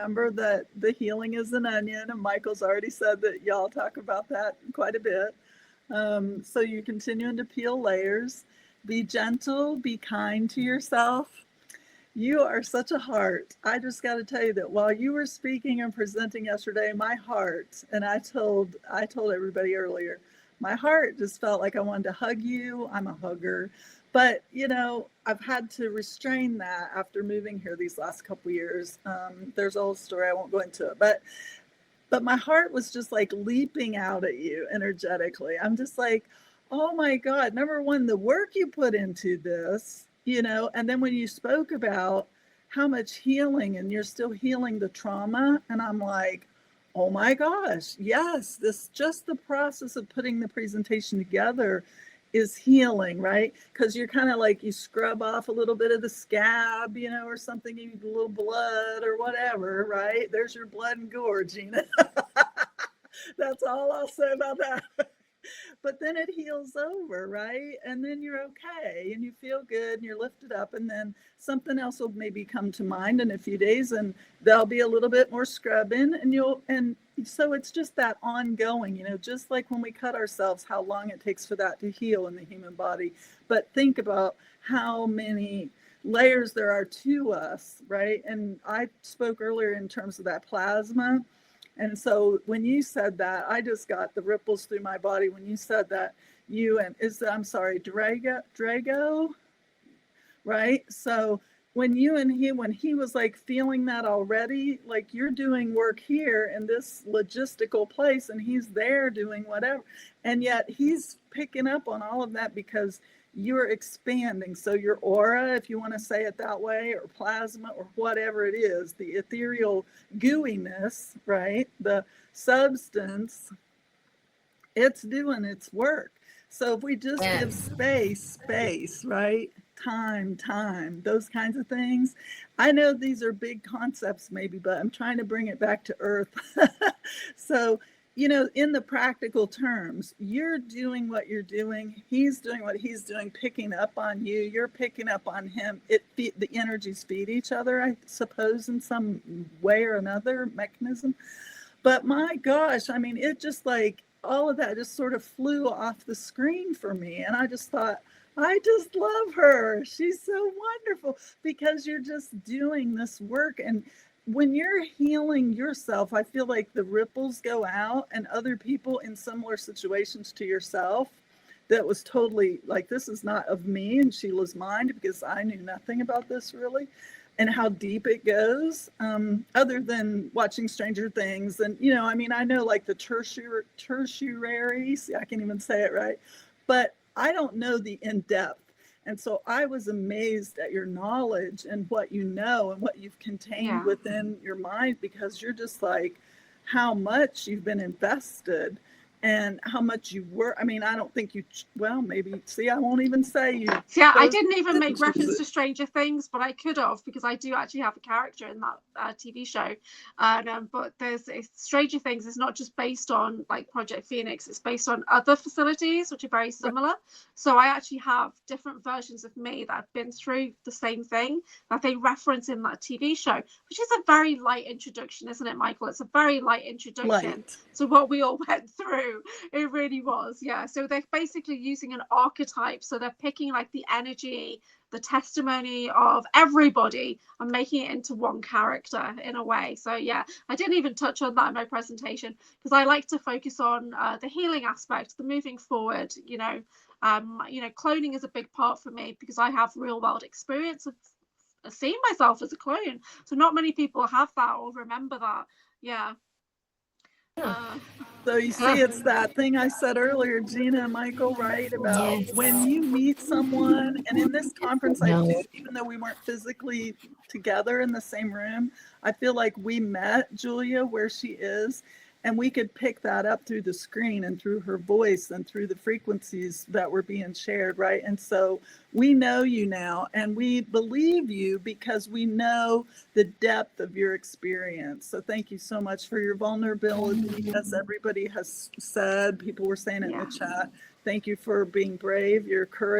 remember that the healing is an onion, and Michael's already said that y'all talk about that quite a bit. So you're continuing to peel layers. Be gentle, be kind to yourself. You are such a heart. I just got to tell you that while you were speaking and presenting yesterday, my heart, and I told everybody earlier, my heart just felt like I wanted to hug you. I'm a hugger. But, I've had to restrain that after moving here these last couple years. There's a whole story. I won't go into it. But my heart was just like leaping out at you energetically. I'm just like, oh my God, number one, the work you put into this, and then when you spoke about how much healing and you're still healing the trauma, and I'm like, oh my gosh, yes, this just the process of putting the presentation together is healing, right? Because you're kind of like you scrub off a little bit of the scab, or something, you need a little blood or whatever, right? There's your blood and gore, Gina. That's all I'll say about that. But then it heals over, right? And then you're okay and you feel good and you're lifted up, and then something else will maybe come to mind in a few days, and there'll be a little bit more scrubbing, and so it's just that ongoing, just like when we cut ourselves, how long it takes for that to heal in the human body. But think about how many layers there are to us, right? And I spoke earlier in terms of that plasma. And so when you said that, I just got the ripples through my body when you said that. Drago, right? So when he was like feeling that already, like you're doing work here in this logistical place, and he's there doing whatever. And yet he's picking up on all of that because you're expanding. So your aura, if you want to say it that way, or plasma, or whatever it is, the ethereal gooiness, right? The substance, it's doing its work. So if we just give space, right? Time, those kinds of things. I know these are big concepts maybe, but I'm trying to bring it back to earth. So, in the practical terms, you're doing what you're doing. He's doing what he's doing, picking up on you. You're picking up on him. The energies feed each other, I suppose, in some way or another mechanism. But my gosh, I mean, it just like all of that just sort of flew off the screen for me. And I just thought, I just love her. She's so wonderful because you're just doing this work. And when you're healing yourself, I feel like the ripples go out, and other people in similar situations to yourself that was totally like, this is not of me and Sheila's mind, because I knew nothing about this really, and how deep it goes, other than watching Stranger Things. And, I know like the tertiary, see, I can't even say it right, but I don't know the in-depth. And so I was amazed at your knowledge and what you know and what you've contained within your mind, because you're just like, how much you've been invested and how much you were. I mean, I don't think maybe, see, I won't even say you. Yeah, I didn't even make reference to Stranger Things, but I could have, because I do actually have a character in that TV show. But Stranger Things is not just based on like Project Phoenix, it's based on other facilities which are very similar. So I actually have different versions of me that have been through the same thing that they reference in that TV show, which is a very light introduction, isn't it, Michael? It's a very light introduction to what we all went through. It really was, yeah. So they're basically using an archetype. So they're picking like the energy, the testimony of everybody, and making it into one character in a way. So yeah, I didn't even touch on that in my presentation because I like to focus on the healing aspect, the moving forward. Cloning is a big part for me because I have real world experience of seeing myself as a clone. So not many people have that or remember that. Yeah. So you see, it's that thing I said earlier, Gina and Michael, right? About when you meet someone, and in this conference, I do, even though we weren't physically together in the same room, I feel like we met Julia where she is, and we could pick that up through the screen and through her voice and through the frequencies that were being shared, right? And so we know you now, and we believe you because we know the depth of your experience. So thank you so much for your vulnerability, as everybody has said. People were saying it in the chat. Thank you for being brave, your courage.